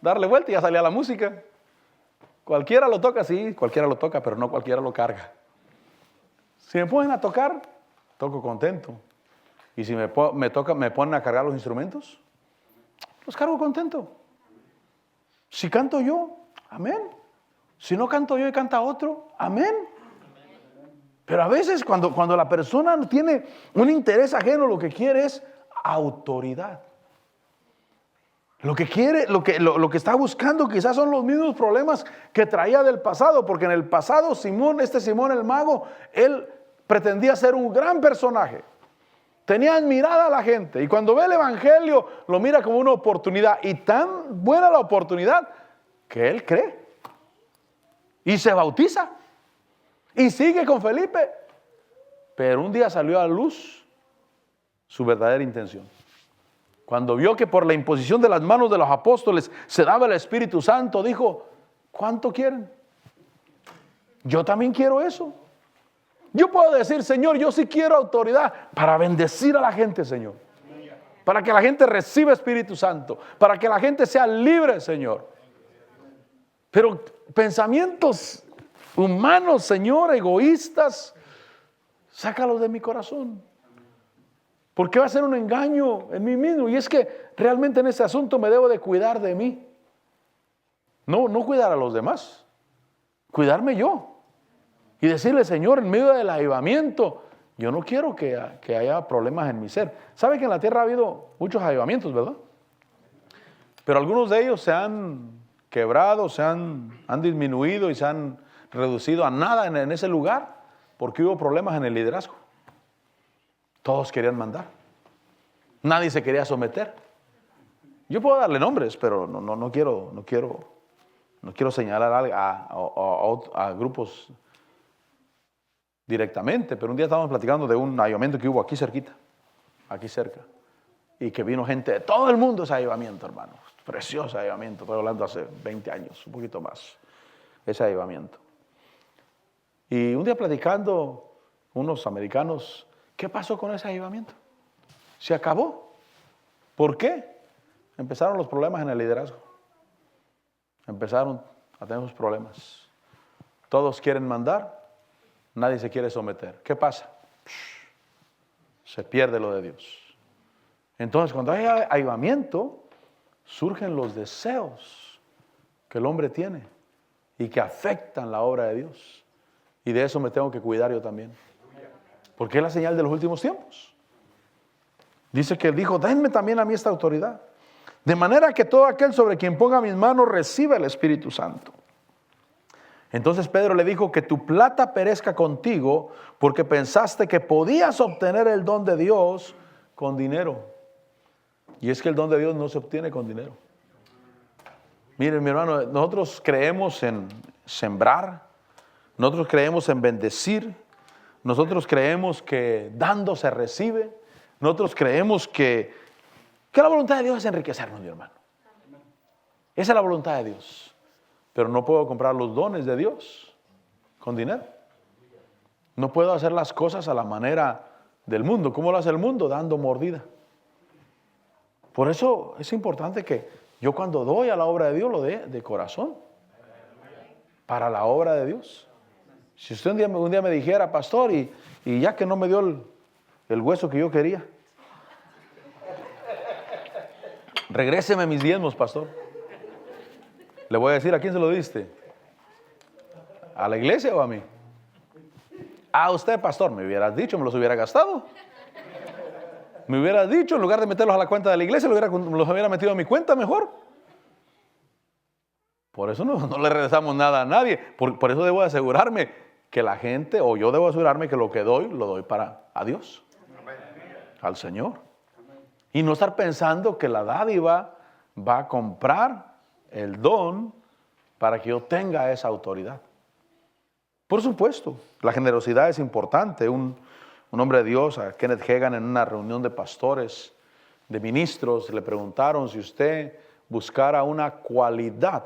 Darle vuelta y ya salía la música. Cualquiera lo toca, sí, cualquiera lo toca, pero no cualquiera lo carga. Si me ponen a tocar, toco contento. Y si me ponen a cargar los instrumentos, los cargo contento. Si canto yo, amén. Si no canto yo y canta otro, amén. Pero a veces cuando la persona tiene un interés ajeno, lo que quiere es autoridad. Lo que quiere, lo que está buscando quizás son los mismos problemas que traía del pasado, porque en el pasado Simón el mago, él pretendía ser un gran personaje. Tenía admirada a la gente y cuando ve el evangelio lo mira como una oportunidad, y tan buena la oportunidad que él cree y se bautiza y sigue con Felipe. Pero un día salió a la luz su verdadera intención. Cuando vio que por la imposición de las manos de los apóstoles se daba el Espíritu Santo, dijo, ¿cuánto quieren? Yo también quiero eso. Yo puedo decir, Señor, yo sí quiero autoridad para bendecir a la gente, Señor. Para que la gente reciba Espíritu Santo. Para que la gente sea libre, Señor. Pero pensamientos humanos, Señor, egoístas, sácalos de mi corazón. Porque va a ser un engaño en mí mismo. Y es que realmente en ese asunto me debo de cuidar de mí. No cuidar a los demás. Cuidarme yo. Y decirle, Señor, en medio del avivamiento, yo no quiero que haya problemas en mi ser. ¿Sabe que en la tierra ha habido muchos avivamientos, verdad? Pero algunos de ellos se han quebrado, han disminuido y se han reducido a nada en ese lugar porque hubo problemas en el liderazgo. Todos querían mandar. Nadie se quería someter. Yo puedo darle nombres, pero no quiero señalar a grupos directamente, pero un día estábamos platicando de un avivamiento que hubo aquí cerquita, aquí cerca, y que vino gente de todo el mundo ese avivamiento, hermano. Precioso avivamiento, estoy hablando hace 20 años, un poquito más, ese avivamiento. Y un día platicando, unos americanos, ¿qué pasó con ese avivamiento? Se acabó. ¿Por qué? Empezaron los problemas en el liderazgo. Empezaron a tener esos problemas. Todos quieren mandar, nadie se quiere someter. ¿Qué pasa? Se pierde lo de Dios. Entonces, cuando hay avivamiento, surgen los deseos que el hombre tiene y que afectan la obra de Dios. Y de eso me tengo que cuidar yo también. Porque es la señal de los últimos tiempos. Dice que él dijo, denme también a mí esta autoridad. De manera que todo aquel sobre quien ponga mis manos reciba el Espíritu Santo. Entonces Pedro le dijo, que tu plata perezca contigo, porque pensaste que podías obtener el don de Dios con dinero. Y es que el don de Dios no se obtiene con dinero. Miren, mi hermano, nosotros creemos en sembrar, nosotros creemos en bendecir, nosotros creemos que dando se recibe, nosotros creemos que la voluntad de Dios es enriquecernos, mi hermano. Esa es la voluntad de Dios. Pero no puedo comprar los dones de Dios con dinero. No puedo hacer las cosas a la manera del mundo. ¿Cómo lo hace el mundo? Dando mordida. Por eso es importante que yo cuando doy a la obra de Dios lo dé de corazón. Para la obra de Dios. Si usted un día me dijera, pastor, y ya que no me dio el hueso que yo quería, regréseme mis diezmos, pastor. Le voy a decir, ¿a quién se lo diste? ¿A la iglesia o a mí? A usted, pastor, me hubieras dicho, me los hubiera gastado. Me hubieras dicho, en lugar de meterlos a la cuenta de la iglesia, los hubiera metido a mi cuenta mejor. Por eso no le regresamos nada a nadie. Por eso debo asegurarme que la gente, o yo debo asegurarme que lo que doy, lo doy a Dios. Al Señor. Y no estar pensando que la dádiva va a comprar el don para que yo tenga esa autoridad. Por supuesto, la generosidad es importante. Un hombre de Dios, a Kenneth Hagin, en una reunión de pastores, de ministros, le preguntaron si usted buscara una cualidad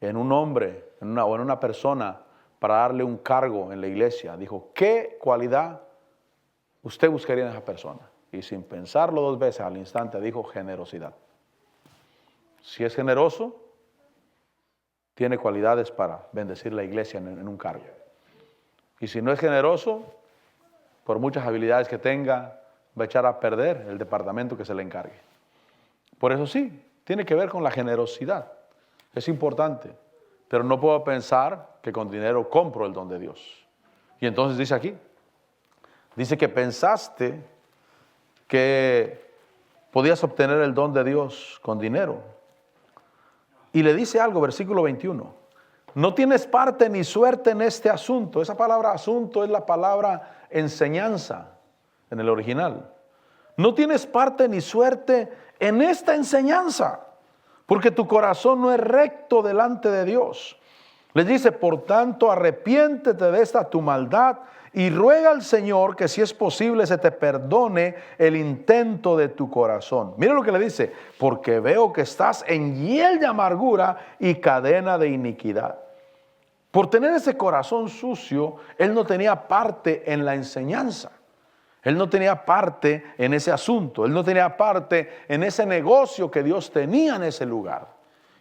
en un hombre o en una persona para darle un cargo en la iglesia. Dijo, ¿qué cualidad usted buscaría en esa persona? Y sin pensarlo dos veces, al instante dijo, generosidad. Si es generoso, tiene cualidades para bendecir la iglesia en un cargo. Y si no es generoso, por muchas habilidades que tenga, va a echar a perder el departamento que se le encargue. Por eso sí, tiene que ver con la generosidad. Es importante, pero no puedo pensar que con dinero compro el don de Dios. Y entonces dice aquí, dice que pensaste que podías obtener el don de Dios con dinero. Y le dice algo, versículo 21. No tienes parte ni suerte en este asunto. Esa palabra asunto es la palabra enseñanza en el original. No tienes parte ni suerte en esta enseñanza, porque tu corazón no es recto delante de Dios. Les dice, por tanto, arrepiéntete de esta tu maldad y ruega al Señor que si es posible se te perdone el intento de tu corazón. Mira lo que le dice, porque veo que estás en hiel de amargura y cadena de iniquidad. Por tener ese corazón sucio, él no tenía parte en la enseñanza. Él no tenía parte en ese asunto. Él no tenía parte en ese negocio que Dios tenía en ese lugar.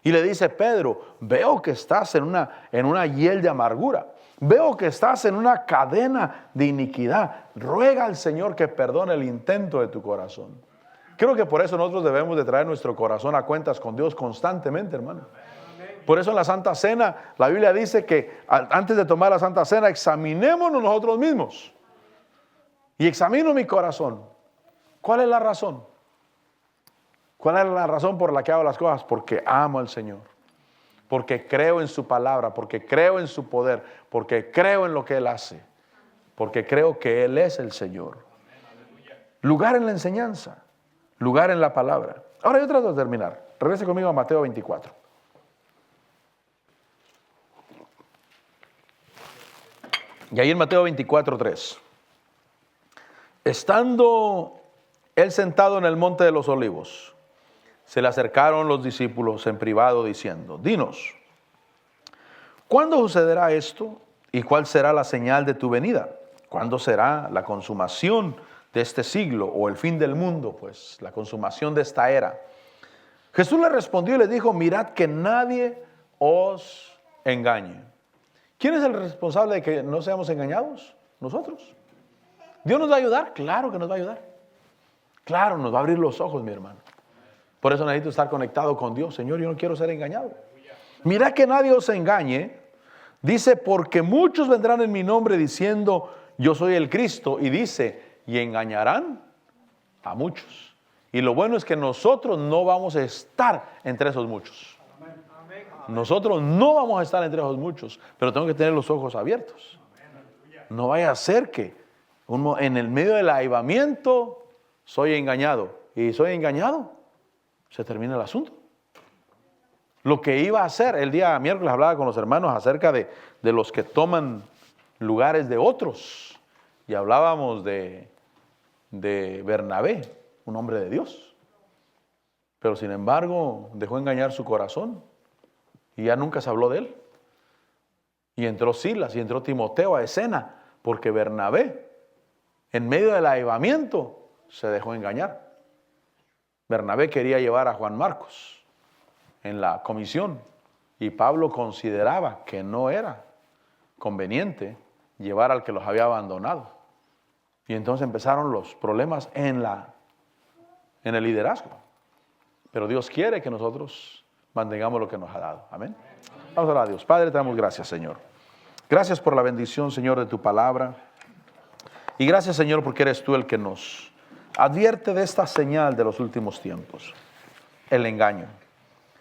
Y le dice, Pedro, veo que estás en una hiel de amargura. Veo que estás en una cadena de iniquidad. Ruega al Señor que perdone el intento de tu corazón. Creo que por eso nosotros debemos de traer nuestro corazón a cuentas con Dios constantemente, hermano. Por eso en la Santa Cena, la Biblia dice que antes de tomar la Santa Cena, examinémonos nosotros mismos. Y examino mi corazón. ¿Cuál es la razón? ¿Cuál es la razón por la que hago las cosas? Porque amo al Señor. Porque creo en su palabra. Porque creo en su poder. Porque creo en lo que Él hace. Porque creo que Él es el Señor. Lugar en la enseñanza. Lugar en la palabra. Ahora yo trato de terminar. Regrese conmigo a Mateo 24. Y ahí en Mateo 24:3. Estando él sentado en el monte de los olivos, se le acercaron los discípulos en privado diciendo, dinos, ¿cuándo sucederá esto y cuál será la señal de tu venida? ¿Cuándo será la consumación de este siglo o el fin del mundo? Pues la consumación de esta era. Jesús le respondió y le dijo, mirad que nadie os engañe. ¿Quién es el responsable de que no seamos engañados? Nosotros. ¿Dios nos va a ayudar? Claro que nos va a ayudar. Claro, nos va a abrir los ojos, mi hermano. Por eso necesito estar conectado con Dios. Señor, yo no quiero ser engañado. Mira que nadie os engañe. Dice, porque muchos vendrán en mi nombre diciendo, yo soy el Cristo. Y dice, y engañarán a muchos. Y lo bueno es que nosotros no vamos a estar entre esos muchos. Nosotros no vamos a estar entre esos muchos. Pero tengo que tener los ojos abiertos. No vaya a ser que en el medio del avivamiento soy engañado. Y soy engañado, se termina el asunto. Lo que iba a hacer, el día miércoles hablaba con los hermanos acerca de los que toman lugares de otros. Y hablábamos de Bernabé, un hombre de Dios. Pero sin embargo, dejó engañar su corazón. Y ya nunca se habló de él. Y entró Silas y entró Timoteo a escena, porque Bernabé, en medio del avivamiento, se dejó engañar. Bernabé quería llevar a Juan Marcos en la comisión y Pablo consideraba que no era conveniente llevar al que los había abandonado. Y entonces empezaron los problemas en el liderazgo. Pero Dios quiere que nosotros mantengamos lo que nos ha dado. Amén. Vamos a orar a Dios. Padre, te damos gracias, Señor. Gracias por la bendición, Señor, de tu palabra. Y gracias, Señor, porque eres tú el que nos advierte de esta señal de los últimos tiempos, el engaño.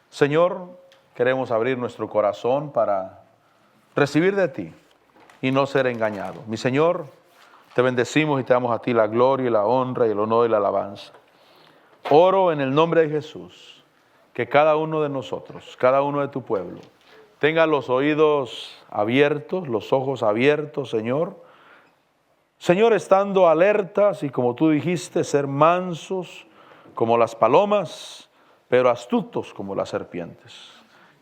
Señor, queremos abrir nuestro corazón para recibir de ti y no ser engañado. Mi Señor, te bendecimos y te damos a ti la gloria y la honra y el honor y la alabanza. Oro en el nombre de Jesús, que cada uno de nosotros, cada uno de tu pueblo, tenga los oídos abiertos, los ojos abiertos, Señor. Señor, estando alertas y como tú dijiste, ser mansos como las palomas, pero astutos como las serpientes.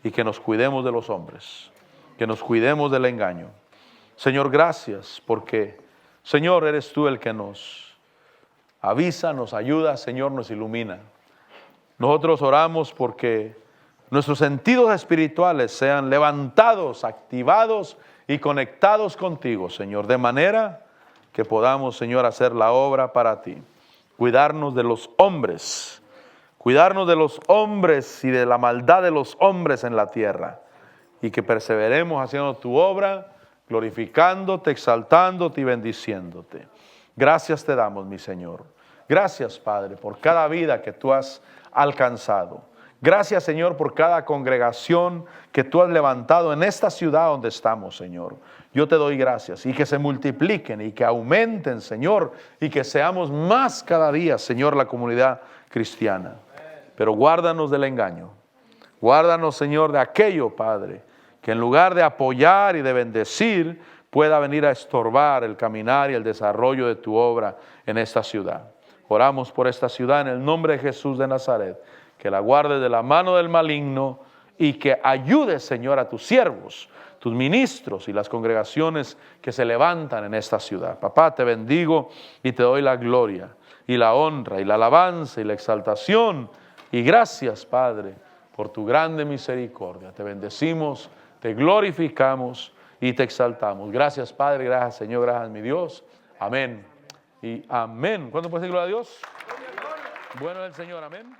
Y que nos cuidemos de los hombres, que nos cuidemos del engaño. Señor, gracias porque, Señor, eres tú el que nos avisa, nos ayuda, Señor, nos ilumina. Nosotros oramos porque nuestros sentidos espirituales sean levantados, activados y conectados contigo, Señor, de manera que podamos, Señor, hacer la obra para ti. Cuidarnos de los hombres y de la maldad de los hombres en la tierra. Y que perseveremos haciendo tu obra, glorificándote, exaltándote y bendiciéndote. Gracias te damos, mi Señor. Gracias, Padre, por cada vida que tú has alcanzado. Gracias, Señor, por cada congregación que tú has levantado en esta ciudad donde estamos, Señor. Yo te doy gracias y que se multipliquen y que aumenten, Señor, y que seamos más cada día, Señor, la comunidad cristiana. Pero guárdanos del engaño. Guárdanos, Señor, de aquello, Padre, que en lugar de apoyar y de bendecir, pueda venir a estorbar el caminar y el desarrollo de tu obra en esta ciudad. Oramos por esta ciudad en el nombre de Jesús de Nazaret, que la guarde de la mano del maligno y que ayude, Señor, a tus siervos, tus ministros y las congregaciones que se levantan en esta ciudad. Papá, te bendigo y te doy la gloria y la honra y la alabanza y la exaltación. Y gracias, Padre, por tu grande misericordia. Te bendecimos, te glorificamos y te exaltamos. Gracias, Padre, gracias, Señor, gracias, mi Dios. Amén y amén. ¿Cuándo puedes decir gloria a Dios? Bueno es el Señor, amén.